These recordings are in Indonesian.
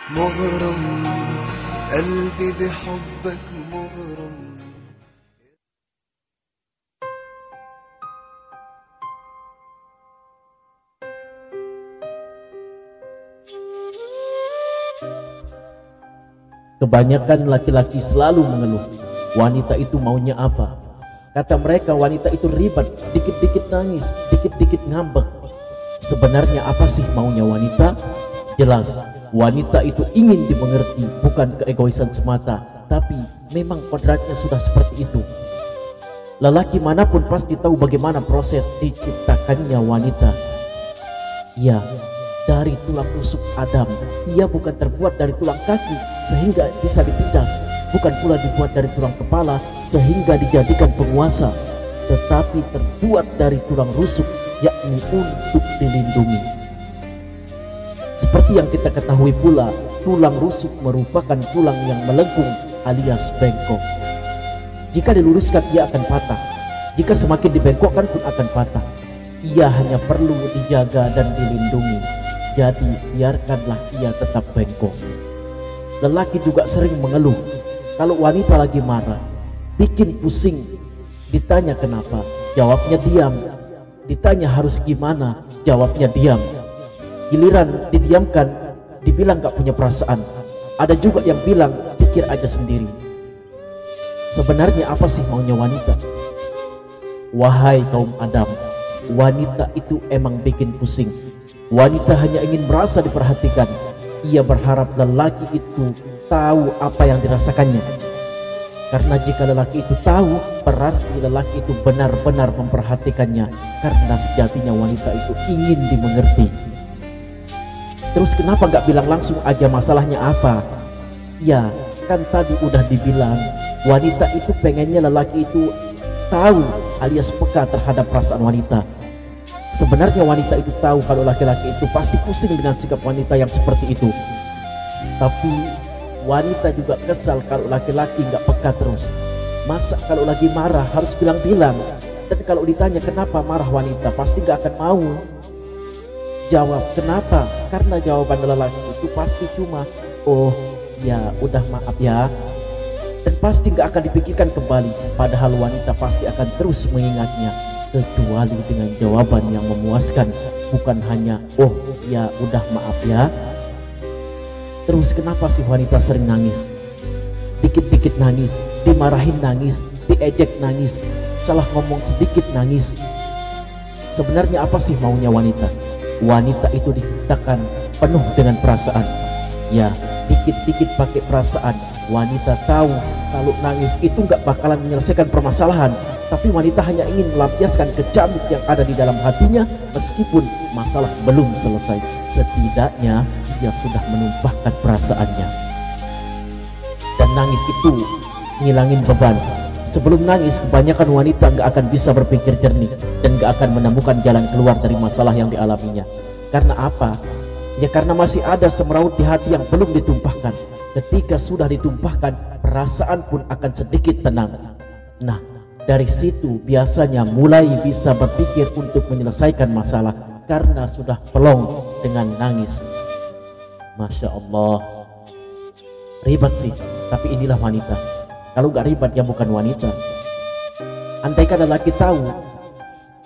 مغرم قلبي بحبك مغرم. Kebanyakan laki-laki selalu mengeluh, wanita itu maunya apa? Kata mereka wanita itu ribet, dikit-dikit nangis, dikit-dikit ngambek. Sebenarnya apa sih maunya wanita? Jelas, wanita itu ingin dimengerti, bukan keegoisan semata, tapi memang kodratnya sudah seperti itu. Lelaki manapun pasti tahu bagaimana proses diciptakannya wanita. Ya, dari tulang rusuk Adam. Ia bukan terbuat dari tulang kaki sehingga bisa ditindas, bukan pula dibuat dari tulang kepala sehingga dijadikan penguasa, tetapi terbuat dari tulang rusuk, yakni untuk dilindungi. Seperti yang kita ketahui pula, tulang rusuk merupakan tulang yang melengkung alias bengkok. Jika diluruskan ia akan patah, jika semakin dibengkokkan pun akan patah. Ia hanya perlu dijaga dan dilindungi. Jadi biarkanlah ia tetap bengkok. Lelaki juga sering mengeluh kalau wanita lagi marah, bikin pusing. Ditanya kenapa, jawabnya diam. Ditanya harus gimana, jawabnya diam. Giliran didiamkan, dibilang gak punya perasaan. Ada juga yang bilang pikir aja sendiri. Sebenarnya apa sih maunya wanita? Wahai kaum Adam, wanita itu emang bikin pusing. Wanita hanya ingin merasa diperhatikan. Ia berharap lelaki itu tahu apa yang dirasakannya. Karena jika lelaki itu tahu, berarti lelaki itu benar-benar memperhatikannya. Karena sejatinya wanita itu ingin dimengerti. Terus kenapa gak bilang langsung aja masalahnya apa? Ya, kan tadi udah dibilang, wanita itu pengennya lelaki itu tahu alias peka terhadap perasaan wanita. Sebenarnya wanita itu tahu kalau laki-laki itu pasti pusing dengan sikap wanita yang seperti itu. Tapi wanita juga kesal kalau laki-laki nggak peka terus. Masa kalau lagi marah harus bilang-bilang? Dan kalau ditanya kenapa marah wanita pasti nggak akan mau jawab. Kenapa? Karena jawaban lelaki itu pasti cuma oh ya udah maaf ya. Dan pasti nggak akan dipikirkan kembali. Padahal wanita pasti akan terus mengingatnya, kecuali dengan jawaban yang memuaskan, bukan hanya oh ya udah maaf ya. Terus kenapa sih wanita sering nangis? Dikit-dikit nangis, dimarahin nangis, diejek nangis, salah ngomong sedikit nangis. Sebenarnya apa sih maunya wanita? Wanita itu diciptakan penuh dengan perasaan. Ya, dikit-dikit pakai perasaan. Wanita tahu kalau nangis itu nggak bakalan menyelesaikan permasalahan, tapi wanita hanya ingin melampiaskan kecamuk yang ada di dalam hatinya meskipun masalah belum selesai. Setidaknya dia sudah menumpahkan perasaannya. Dan nangis itu ngilangin beban. Sebelum nangis kebanyakan wanita nggak akan bisa berpikir jernih dan nggak akan menemukan jalan keluar dari masalah yang dialaminya. Karena apa? Ya karena masih ada semeraut di hati yang belum ditumpahkan. Ketika sudah ditumpahkan, perasaan pun akan sedikit tenang. Nah, dari situ biasanya mulai bisa berpikir untuk menyelesaikan masalah karena sudah pelong dengan nangis. Masya Allah, ribet sih, tapi inilah wanita. Kalau nggak ribet ya bukan wanita. Andaikan lelaki tahu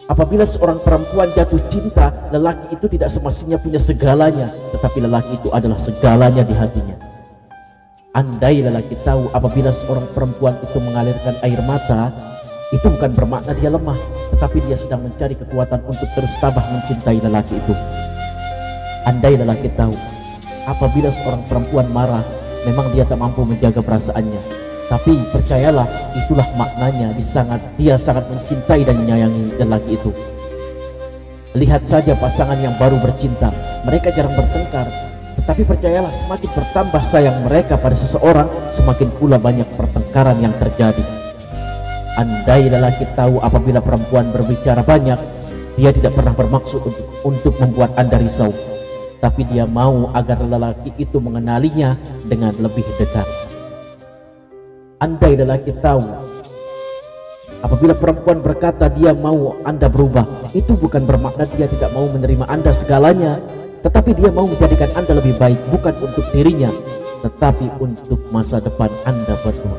apabila seorang perempuan jatuh cinta, lelaki itu tidak semestinya punya segalanya, tetapi lelaki itu adalah segalanya di hatinya. Andai lelaki tahu apabila seorang perempuan itu mengalirkan air mata, itu bukan bermakna dia lemah, tetapi dia sedang mencari kekuatan untuk terus tabah mencintai lelaki itu. Andai lelaki tahu apabila seorang perempuan marah, memang dia tak mampu menjaga perasaannya, tapi percayalah itulah maknanya dia sangat mencintai dan menyayangi lelaki itu. Lihat saja pasangan yang baru bercinta, mereka jarang bertengkar, tetapi percayalah semakin bertambah sayang mereka pada seseorang, semakin pula banyak pertengkaran yang terjadi. Andai lelaki tahu apabila perempuan berbicara banyak, dia tidak pernah bermaksud untuk membuat Anda risau, tapi dia mau agar lelaki itu mengenalinya dengan lebih dekat. Andai lelaki tahu apabila perempuan berkata dia mau Anda berubah, itu bukan bermakna dia tidak mau menerima Anda segalanya, tetapi dia mau menjadikan Anda lebih baik, bukan untuk dirinya, tetapi untuk masa depan Anda berdua.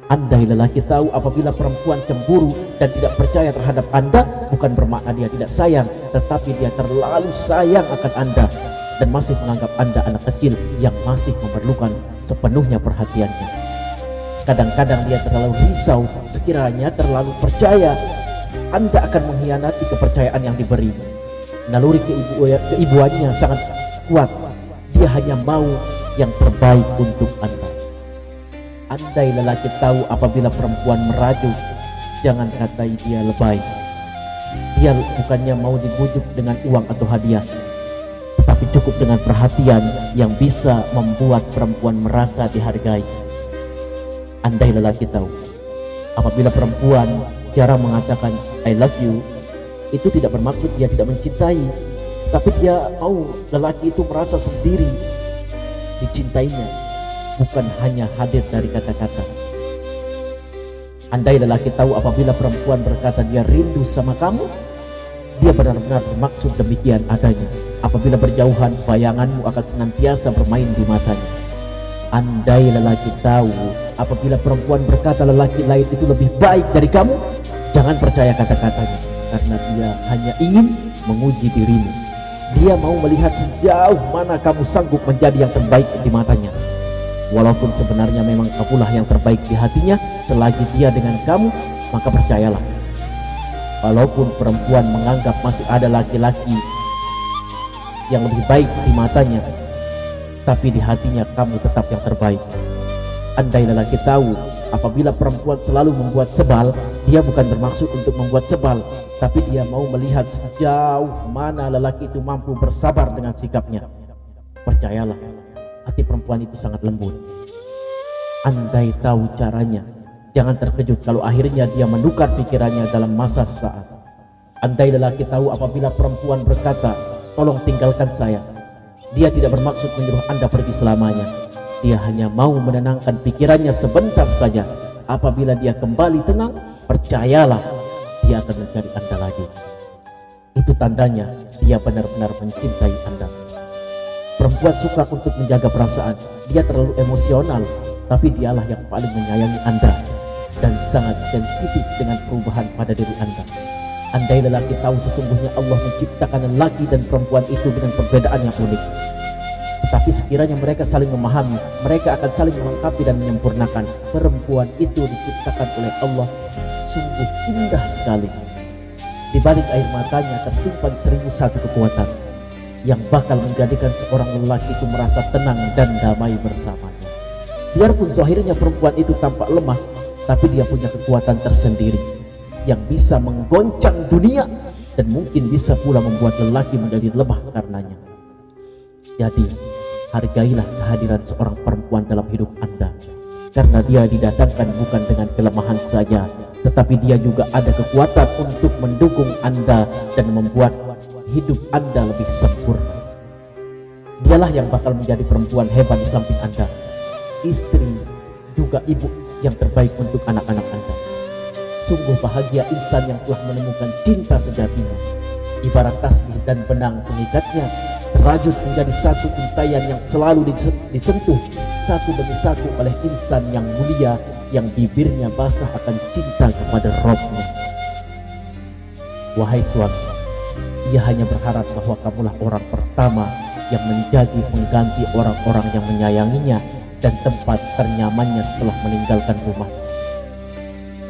Andai lelaki tahu apabila perempuan cemburu dan tidak percaya terhadap Anda, bukan bermakna dia tidak sayang, tetapi dia terlalu sayang akan Anda dan masih menganggap Anda anak kecil yang masih memerlukan sepenuhnya perhatiannya. Kadang-kadang dia terlalu risau sekiranya terlalu percaya Anda akan mengkhianati kepercayaan yang diberi. Naluri keibuannya sangat kuat. Dia hanya mau yang terbaik untuk Anda. Andai lelaki tahu apabila perempuan merajuk, jangan katai dia lebay. Dia bukannya mau dibujuk dengan uang atau hadiah, tetapi cukup dengan perhatian yang bisa membuat perempuan merasa dihargai. Andai lelaki tahu apabila perempuan jarang mengatakan I love you, itu tidak bermaksud dia tidak mencintai, tapi dia mau lelaki itu merasa sendiri dicintainya, bukan hanya hadir dari kata-kata. Andai lelaki tahu apabila perempuan berkata dia rindu sama kamu, dia benar-benar bermaksud demikian adanya. Apabila berjauhan, bayanganmu akan senantiasa bermain di matanya. Andai lelaki tahu apabila perempuan berkata lelaki lain itu lebih baik dari kamu, jangan percaya kata-katanya, karena dia hanya ingin menguji dirimu. Dia mau melihat sejauh mana kamu sanggup menjadi yang terbaik di matanya. Walaupun sebenarnya memang kamulah yang terbaik di hatinya, selagi dia dengan kamu, maka percayalah, walaupun perempuan menganggap masih ada laki-laki yang lebih baik di matanya, tapi di hatinya kamu tetap yang terbaik. Andai lelaki tahu apabila perempuan selalu membuat sebal, dia bukan bermaksud untuk membuat sebal, tapi dia mau melihat sejauh mana lelaki itu mampu bersabar dengan sikapnya. Percayalah, hati perempuan itu sangat lembut. Andai tahu caranya, jangan terkejut kalau akhirnya dia menukar pikirannya dalam masa sesaat. Andai lelaki tahu apabila perempuan berkata, tolong tinggalkan saya, dia tidak bermaksud menyuruh Anda pergi selamanya. Dia hanya mau menenangkan pikirannya sebentar saja. Apabila dia kembali tenang, percayalah, dia akan mencari Anda lagi. Itu tandanya dia benar-benar mencintai Anda. Perempuan suka untuk menjaga perasaan. Dia terlalu emosional, tapi dialah yang paling menyayangi Anda dan sangat sensitif dengan perubahan pada diri Anda. Andai lelaki tahu sesungguhnya Allah menciptakan lelaki dan perempuan itu dengan perbedaan yang unik, tetapi sekiranya mereka saling memahami, mereka akan saling melengkapi dan menyempurnakan. Perempuan itu diciptakan oleh Allah sungguh indah sekali. Di balik air matanya tersimpan 1001 kekuatan yang bakal menjadikan seorang lelaki itu merasa tenang dan damai bersamanya. Biarpun zahirnya perempuan itu tampak lemah, tapi dia punya kekuatan tersendiri yang bisa menggoncang dunia dan mungkin bisa pula membuat lelaki menjadi lemah karenanya. Jadi, hargailah kehadiran seorang perempuan dalam hidup Anda, karena dia didatangkan bukan dengan kelemahan saja, tetapi dia juga ada kekuatan untuk mendukung Anda dan membuat hidup Anda lebih sempurna. Dialah yang bakal menjadi perempuan hebat di samping Anda, istri juga ibu yang terbaik untuk anak-anak Anda. Sungguh bahagia insan yang telah menemukan cinta sejatinya. Ibarat tasbih dan benang pengikatnya terajut menjadi satu untayan yang selalu disentuh satu demi satu oleh insan yang mulia, yang bibirnya basah akan cinta kepada Rabb-Nya. Wahai suami, ia hanya berharap bahwa kamulah orang pertama yang menjadi pengganti orang-orang yang menyayanginya dan tempat ternyamannya setelah meninggalkan rumah.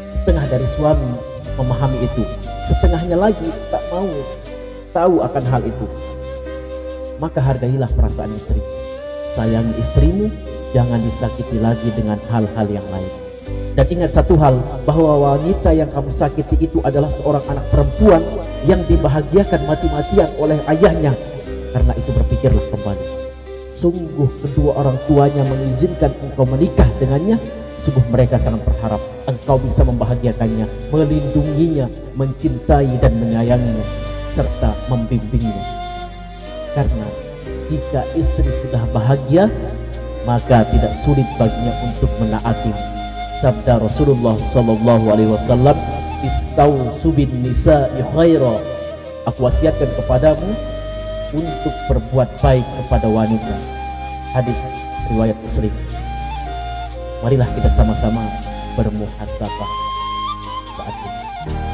Setengah dari suami memahami itu, setengahnya lagi tak mau tahu akan hal itu. Maka hargailah perasaan istri. Sayangi istrimu, jangan disakiti lagi dengan hal-hal yang lain. Dan ingat satu hal, bahwa wanita yang kamu sakiti itu adalah seorang anak perempuan yang dibahagiakan mati-matian oleh ayahnya. Karena itu berpikirlah kembali. Sungguh kedua orang tuanya mengizinkan engkau menikah dengannya. Sungguh mereka sangat berharap engkau bisa membahagiakannya, melindunginya, mencintai dan menyayanginya, serta membimbingnya. Karena jika istri sudah bahagia, maka tidak sulit baginya untuk menaati sabda Rasulullah SAW, "Istausu bin nisa'i khaira." Aku wasiatkan kepadamu untuk berbuat baik kepada wanita. Hadis riwayat Muslim. Marilah kita sama-sama bermuhasabah saat ini.